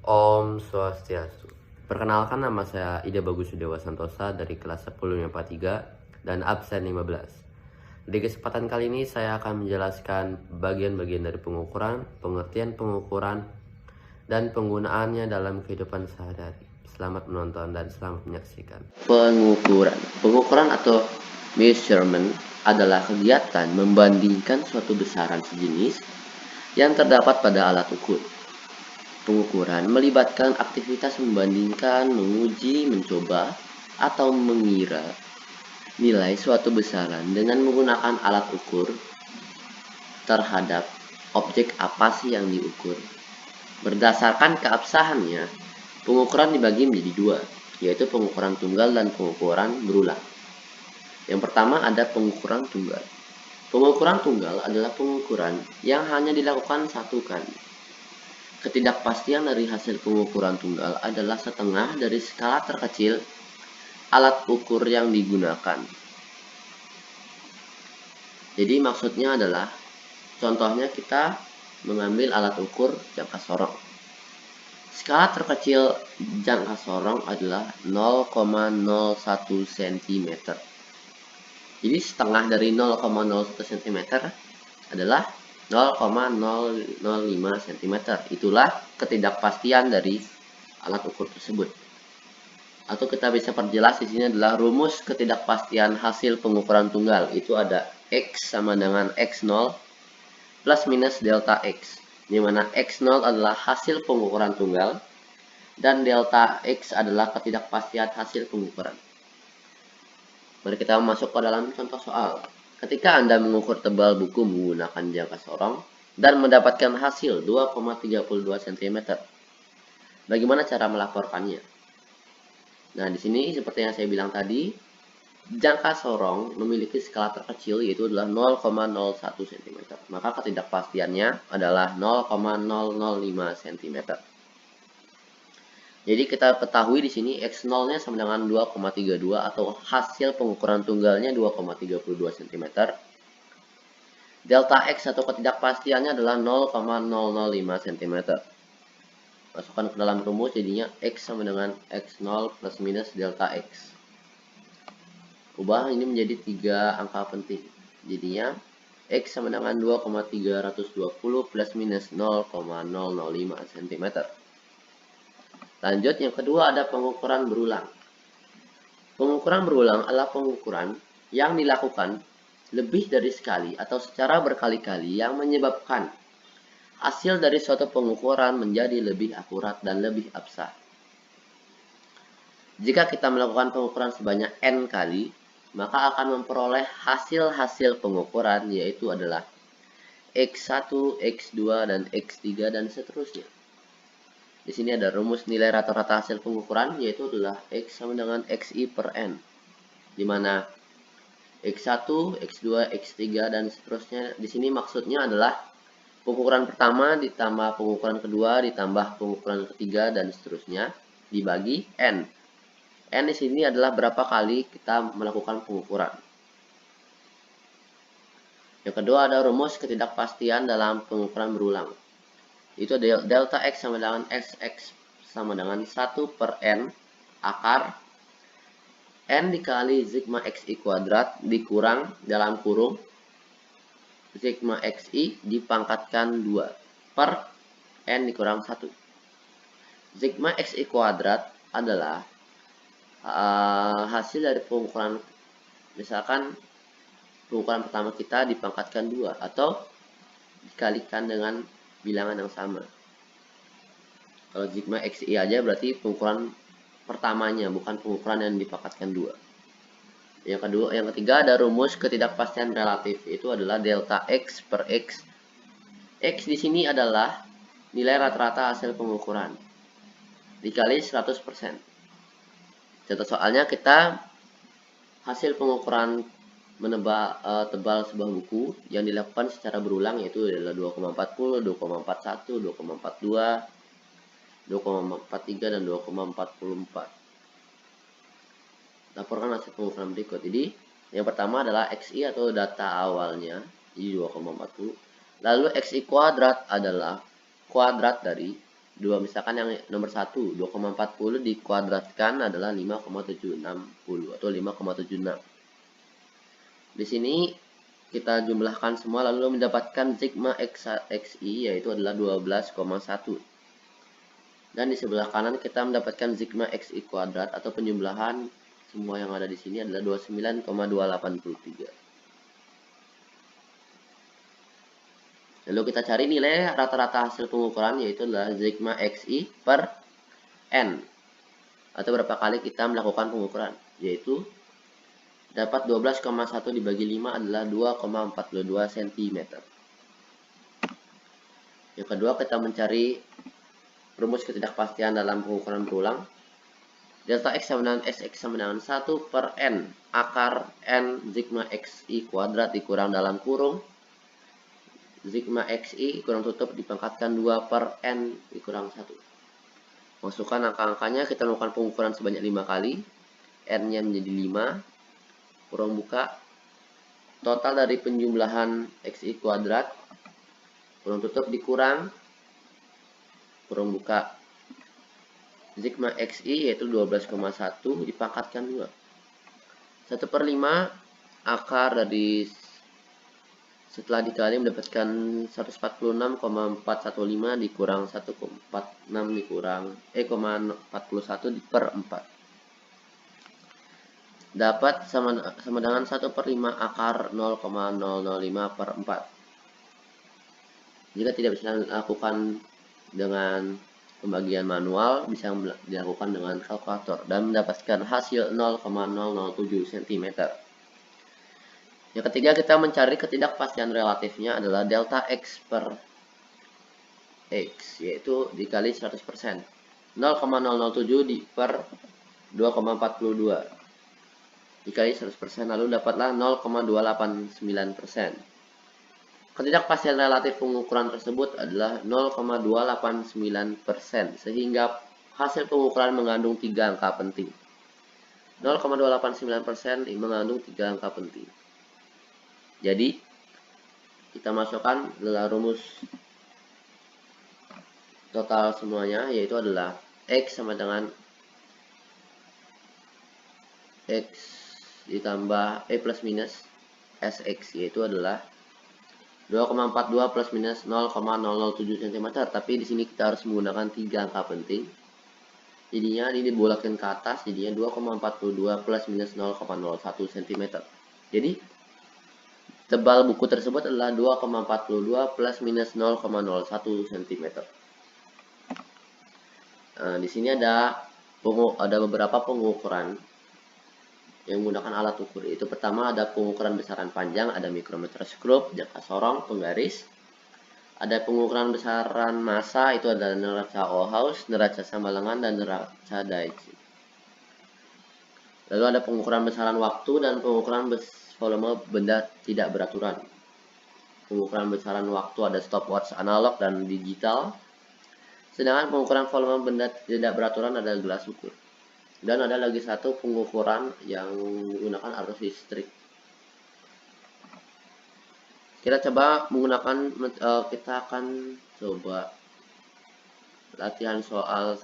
Om Swastiastu. Perkenalkan, nama saya Ida Bagus Dewa Santosa dari kelas 10 MIPA 3 dan absen 15. Di kesempatan kali ini saya akan menjelaskan bagian-bagian dari pengukuran, pengertian pengukuran, dan penggunaannya dalam kehidupan sehari-hari. Selamat menonton dan selamat menyaksikan. Pengukuran atau measurement adalah kegiatan membandingkan suatu besaran sejenis yang terdapat pada alat ukur. Pengukuran melibatkan aktivitas membandingkan, menguji, mencoba, atau mengira nilai suatu besaran dengan menggunakan alat ukur terhadap objek apa sih yang diukur. Berdasarkan keabsahannya, pengukuran dibagi menjadi dua, yaitu pengukuran tunggal dan pengukuran berulang. Yang pertama ada pengukuran tunggal. Pengukuran tunggal adalah pengukuran yang hanya dilakukan satu kali. Ketidakpastian dari hasil pengukuran tunggal adalah setengah dari skala terkecil alat ukur yang digunakan. Jadi maksudnya adalah, contohnya kita mengambil alat ukur jangka sorong. Skala terkecil jangka sorong adalah 0,01 cm. Jadi setengah dari 0,01 cm adalah 0,005 cm. Itulah ketidakpastian dari alat ukur tersebut. Atau kita bisa perjelas di sini adalah rumus ketidakpastian hasil pengukuran tunggal. Itu ada X sama dengan X0 plus minus delta X, di mana X0 adalah hasil pengukuran tunggal dan delta X adalah ketidakpastian hasil pengukuran. Mari kita masuk ke dalam contoh soal. Ketika Anda mengukur tebal buku menggunakan jangka sorong dan mendapatkan hasil 2,32 cm, bagaimana cara melaporkannya? Nah, di sini seperti yang saya bilang tadi, jangka sorong memiliki skala terkecil yaitu adalah 0,01 cm. Maka ketidakpastiannya adalah 0,005 cm. Jadi kita ketahui di sini X0-nya sama dengan 2,32 atau hasil pengukuran tunggalnya 2,32 cm. Delta X atau ketidakpastiannya adalah 0,005 cm. Masukkan ke dalam rumus, jadinya X sama dengan X0 plus minus delta X. Ubah ini menjadi 3 angka penting. Jadinya X sama dengan 2,320 plus minus 0,005 cm. Lanjut, yang kedua ada pengukuran berulang. Pengukuran berulang adalah pengukuran yang dilakukan lebih dari sekali atau secara berkali-kali yang menyebabkan hasil dari suatu pengukuran menjadi lebih akurat dan lebih absah. Jika kita melakukan pengukuran sebanyak N kali, maka akan memperoleh hasil-hasil pengukuran yaitu adalah X1, X2, dan X3, dan seterusnya. Di sini ada rumus nilai rata-rata hasil pengukuran yaitu adalah X sama dengan XI per N, di mana X1, X2, X3, dan seterusnya. Di sini maksudnya adalah pengukuran pertama ditambah pengukuran kedua ditambah pengukuran ketiga dan seterusnya dibagi N. N di sini adalah berapa kali kita melakukan pengukuran. Yang kedua ada rumus ketidakpastian dalam pengukuran berulang. Itu delta X sama dengan Sx sama dengan 1 per N akar N dikali sigma Xi kuadrat dikurang dalam kurung sigma Xi dipangkatkan 2 per N dikurang 1. Sigma Xi kuadrat adalah hasil dari pengukuran, misalkan pengukuran pertama kita dipangkatkan 2 atau dikalikan dengan bilangan yang sama. Kalau sigma Xi aja berarti pengukuran pertamanya, bukan pengukuran yang dipangkatkan 2. Yang ketiga ada rumus ketidakpastian relatif, itu adalah delta X per X. X di sini adalah nilai rata-rata hasil pengukuran dikali 100%. Contoh soalnya kita hasil pengukuran tebal sebuah buku yang dilakukan secara berulang yaitu adalah 2,40, 2,41, 2,42, 2,43, dan 2,44. Laporkan hasil pengukuran berikut. Jadi yang pertama adalah XI atau data awalnya, jadi 2,40. Lalu XI kuadrat adalah kuadrat dari Misalkan yang nomor 1, 2,40 dikuadratkan adalah 5,760 atau 5,76. Di sini kita jumlahkan semua lalu mendapatkan sigma xi yaitu adalah 12,1. Dan di sebelah kanan kita mendapatkan sigma xi kuadrat atau penjumlahan semua yang ada di sini adalah 29,283. Lalu kita cari nilai rata-rata hasil pengukuran yaitu adalah sigma xi per n, atau berapa kali kita melakukan pengukuran, yaitu dapat 12,1 dibagi 5 adalah 2,42 cm. Yang kedua, kita mencari rumus ketidakpastian dalam pengukuran berulang. Delta x sama dengan sx sama dengan 1 per n akar n sigma xi kuadrat dikurang dalam kurung sigma xi kurang tutup dipangkatkan 2 per n dikurang 1. Masukkan angka-angkanya, kita melakukan pengukuran sebanyak 5 kali. N-nya menjadi 5. Kurang buka. Total dari penjumlahan xi kuadrat. Kurang tutup dikurang. Kurang buka. Sigma xi yaitu 12,1 dipangkatkan 2. 1 per 5 akar dari setelah dikali mendapatkan 146,415 dikurang 1,46 dikurang 41 per 4. Dapat sama dengan 1 per 5 akar 0,005 per 4. Jika tidak bisa dilakukan dengan pembagian manual, bisa dilakukan dengan kalkulator dan mendapatkan hasil 0,007 cm. Yang ketiga, kita mencari ketidakpastian relatifnya adalah delta x per x, yaitu dikali 100%. 0,007 per 2,42 dikali 100%, lalu dapatlah 0,289%. Ketidakpastian relatif pengukuran tersebut adalah 0,289%, sehingga hasil pengukuran mengandung 3 angka penting. 0,289% mengandung 3 angka penting. Jadi, kita masukkan adalah rumus total semuanya, yaitu adalah x sama dengan x ditambah plus minus sx, yaitu adalah 2,42 plus minus 0,007 cm. Tapi di sini kita harus menggunakan 3 angka penting. Jadinya ini dibolakin ke atas, jadinya 2,42 plus minus 0,01 cm. Jadi tebal buku tersebut adalah 2,42 plus minus 0,01 cm. Nah, di sini ada beberapa pengukuran yang menggunakan alat ukur. Itu pertama ada pengukuran besaran panjang, ada mikrometer skrup, jangka sorong, penggaris. Ada pengukuran besaran massa, itu ada neraca Ohaus, neraca Samalengan, dan neraca Daikin. Lalu ada pengukuran besaran waktu dan pengukuran volume benda tidak beraturan. Pengukuran besaran waktu ada stopwatch analog dan digital. Sedangkan pengukuran volume benda tidak beraturan ada gelas ukur. Dan ada lagi satu pengukuran yang menggunakan arus listrik. Kita coba menggunakan, kita akan coba latihan soal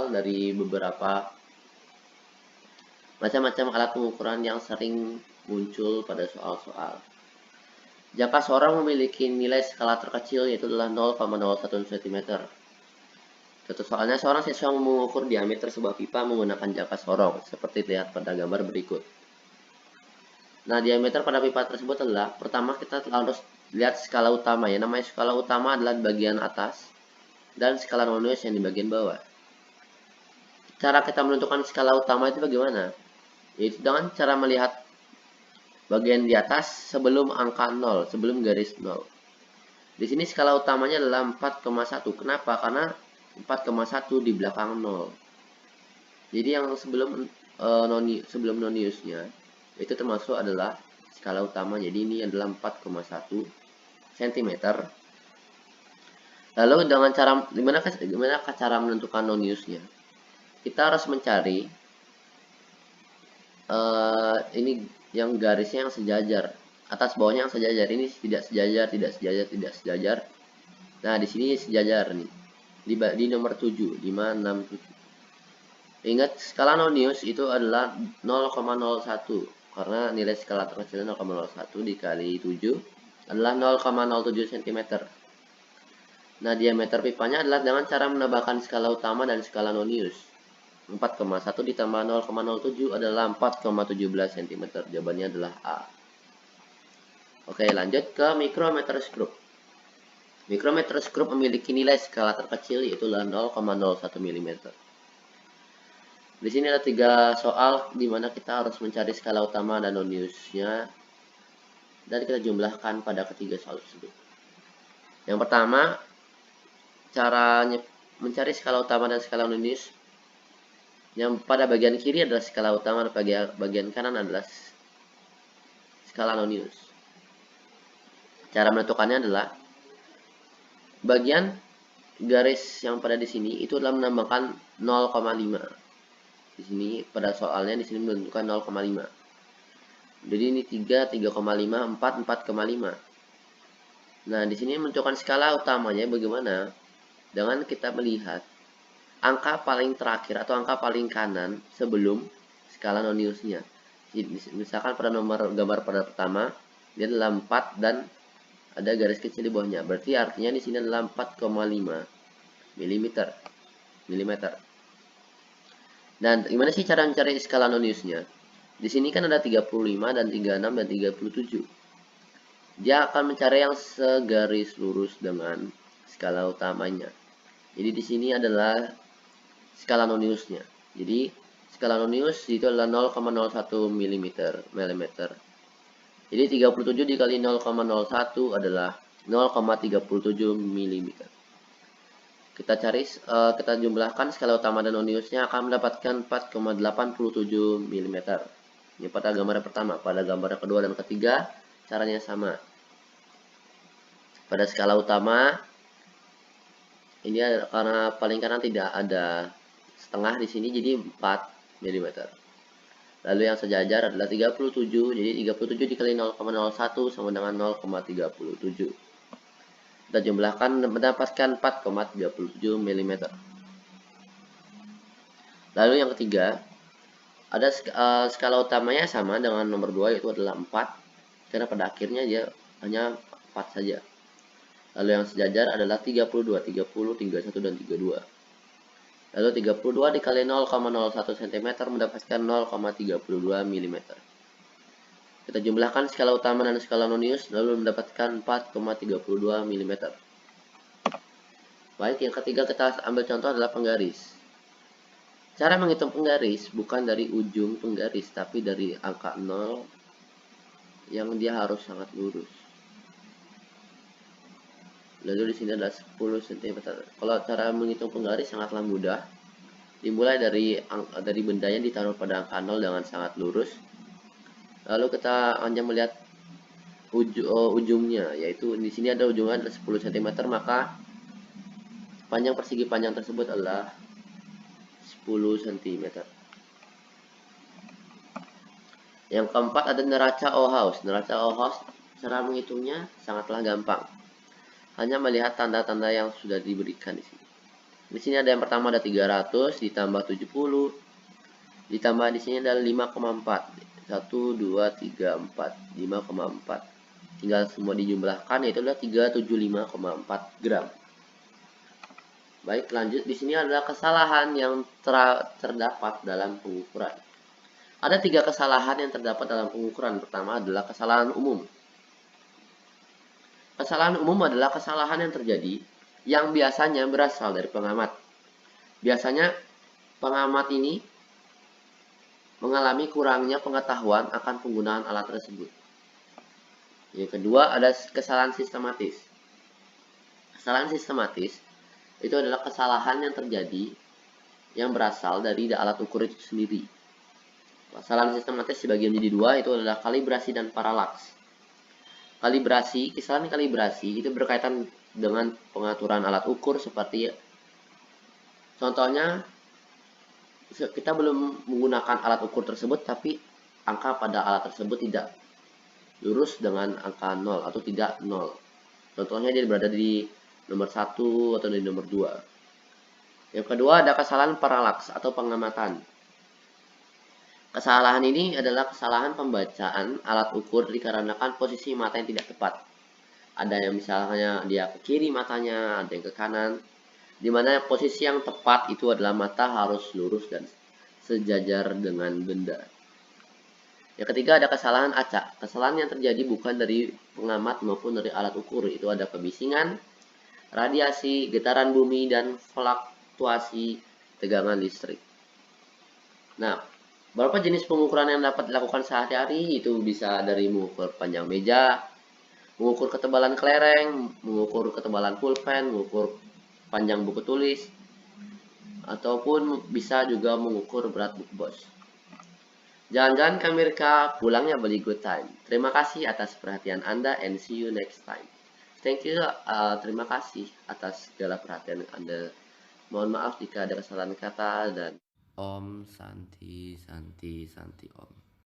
dari beberapa macam-macam alat pengukuran yang sering muncul pada soal-soal. Jangka sorong memiliki nilai skala terkecil yaitu adalah 0,01 cm. Contoh soalnya, seorang siswa mengukur diameter sebuah pipa menggunakan jangka sorong, seperti terlihat pada gambar berikut. Nah, diameter pada pipa tersebut adalah, pertama kita harus lihat skala utama ya. Namanya skala utama adalah di bagian atas, dan skala nonius yang di bagian bawah. Cara kita menentukan skala utama itu bagaimana? Yaitu dengan cara melihat bagian di atas sebelum angka 0, sebelum garis 0. Di sini skala utamanya adalah 4,1. Kenapa? Karena 4,1 di belakang 0. Jadi yang sebelum noniusnya itu termasuk adalah skala utama. Jadi ini adalah 4,1 cm. Lalu dengan gimana cara menentukan noniusnya? Kita harus mencari ini yang garisnya yang sejajar, atas bawahnya yang sejajar. Ini tidak sejajar, tidak sejajar, tidak sejajar. Nah, di sini sejajar nih. di nomor 7, 5, 6, 7. Ingat, skala nonius itu adalah 0,01 karena nilai skala terkecilnya 0,01 dikali 7 adalah 0,07 cm. Nah, diameter pipanya adalah dengan cara menambahkan skala utama dan skala nonius. 4,1 ditambah 0,07 adalah 4,17 cm. Jawabannya adalah A. Oke, lanjut ke micrometer screw. Micrometer screw memiliki nilai skala terkecil yaitu 0,01 mm. Di sini ada 3 soal di mana kita harus mencari skala utama dan noniusnya dan kita jumlahkan pada ketiga soal tersebut. Yang pertama, caranya mencari skala utama dan skala nonius. Yang pada bagian kiri adalah skala utama dan bagian kanan adalah skala nonius. Cara menentukannya adalah bagian garis yang pada di sini itu adalah menambahkan 0,5. Di sini pada soalnya di sini menentukan 0,5. Jadi ini 3, 3,5, 4, 4,5. Nah, di sini menentukan skala utamanya bagaimana? Dengan kita melihat angka paling terakhir atau angka paling kanan sebelum skala noniusnya. Misalkan pada nomor gambar pada pertama dia adalah 4 dan ada garis kecil di bawahnya. Berarti artinya di sini adalah 4,5 mm. Dan gimana sih cara mencari skala noniusnya? Di sini kan ada 35 dan 36 dan 37. Dia akan mencari yang segaris lurus dengan skala utamanya. Jadi di sini adalah skala noniusnya. Jadi skala nonius itu adalah 0,01 mm. Jadi 37 dikali 0,01 adalah 0,37 mm. Kita cari, kita jumlahkan skala utama dan noniusnya akan mendapatkan 4,87 mm. Ini pada gambar pertama. Pada gambar kedua dan ketiga caranya sama. Pada skala utama ini karena paling kanan tidak ada setengah di sini jadi 4 mm. Lalu yang sejajar adalah 37. Jadi 37 dikali 0,01 sama dengan 0,37. Kita jumlahkan mendapatkan 4,37 mm. Lalu yang ketiga, ada skala utamanya sama dengan nomor 2 yaitu adalah 4. Karena pada akhirnya dia hanya 4 saja. Lalu yang sejajar adalah 32, 30, 31, dan 32. Lalu 32 dikali 0,01 cm mendapatkan 0,32 mm. Kita jumlahkan skala utama dan skala nonius lalu mendapatkan 4,32 mm. Baik, yang ketiga kita ambil contoh adalah penggaris. Cara menghitung penggaris bukan dari ujung penggaris tapi dari angka 0 yang dia harus sangat lurus. Lalu di sini adalah 10 cm. Kalau cara menghitung penggaris sangatlah mudah. Dimulai dari bendanya ditaruh pada angka 0 dengan sangat lurus. Lalu kita hanya melihat ujungnya, yaitu di sini ada ujungnya adalah 10 cm, maka panjang persegi panjang tersebut adalah 10 cm. Yang keempat ada neraca Ohaus. Neraca Ohaus cara menghitungnya sangatlah gampang. Hanya melihat tanda-tanda yang sudah diberikan di sini. Di sini ada yang pertama ada 300 ditambah 70 ditambah di sini ada 5,4. 1, 2, 3, 4, 5,4. Tinggal semua dijumlahkan yaitu adalah 375,4 gram. Baik, lanjut. Di sini adalah kesalahan yang terdapat dalam pengukuran. Ada 3 kesalahan yang terdapat dalam pengukuran. Pertama adalah kesalahan umum. Kesalahan umum adalah kesalahan yang terjadi yang biasanya berasal dari pengamat. Biasanya pengamat ini mengalami kurangnya pengetahuan akan penggunaan alat tersebut. Yang kedua ada kesalahan sistematis. Kesalahan sistematis itu adalah kesalahan yang terjadi yang berasal dari alat ukur itu sendiri. Kesalahan sistematis dibagi menjadi 2, itu adalah kalibrasi dan paralaks. Kesalahan kalibrasi itu berkaitan dengan pengaturan alat ukur seperti contohnya kita belum menggunakan alat ukur tersebut tapi angka pada alat tersebut tidak lurus dengan angka 0 atau tidak 0. Contohnya dia berada di nomor 1 atau di nomor 2. Yang kedua ada kesalahan paralaks atau pengamatan. Kesalahan ini adalah kesalahan pembacaan alat ukur dikarenakan posisi mata yang tidak tepat. Ada yang misalnya dia ke kiri matanya, ada yang ke kanan. Di mana posisi yang tepat itu adalah mata harus lurus dan sejajar dengan benda. Yang ketiga ada kesalahan acak. Kesalahan yang terjadi bukan dari pengamat maupun dari alat ukur. Itu ada kebisingan, radiasi, getaran bumi, dan fluktuasi tegangan listrik. Nah, beberapa jenis pengukuran yang dapat dilakukan sehari-hari itu bisa dari mengukur panjang meja, mengukur ketebalan kelereng, mengukur ketebalan pulpen, mengukur panjang buku tulis, ataupun bisa juga mengukur berat buku bos. Jangan-jangan ke Amerika, pulangnya beli good time. Terima kasih atas perhatian Anda and see you next time. Thank you, terima kasih atas segala perhatian Anda. Mohon maaf jika ada kesalahan kata dan Om Santi Santi Santi Om.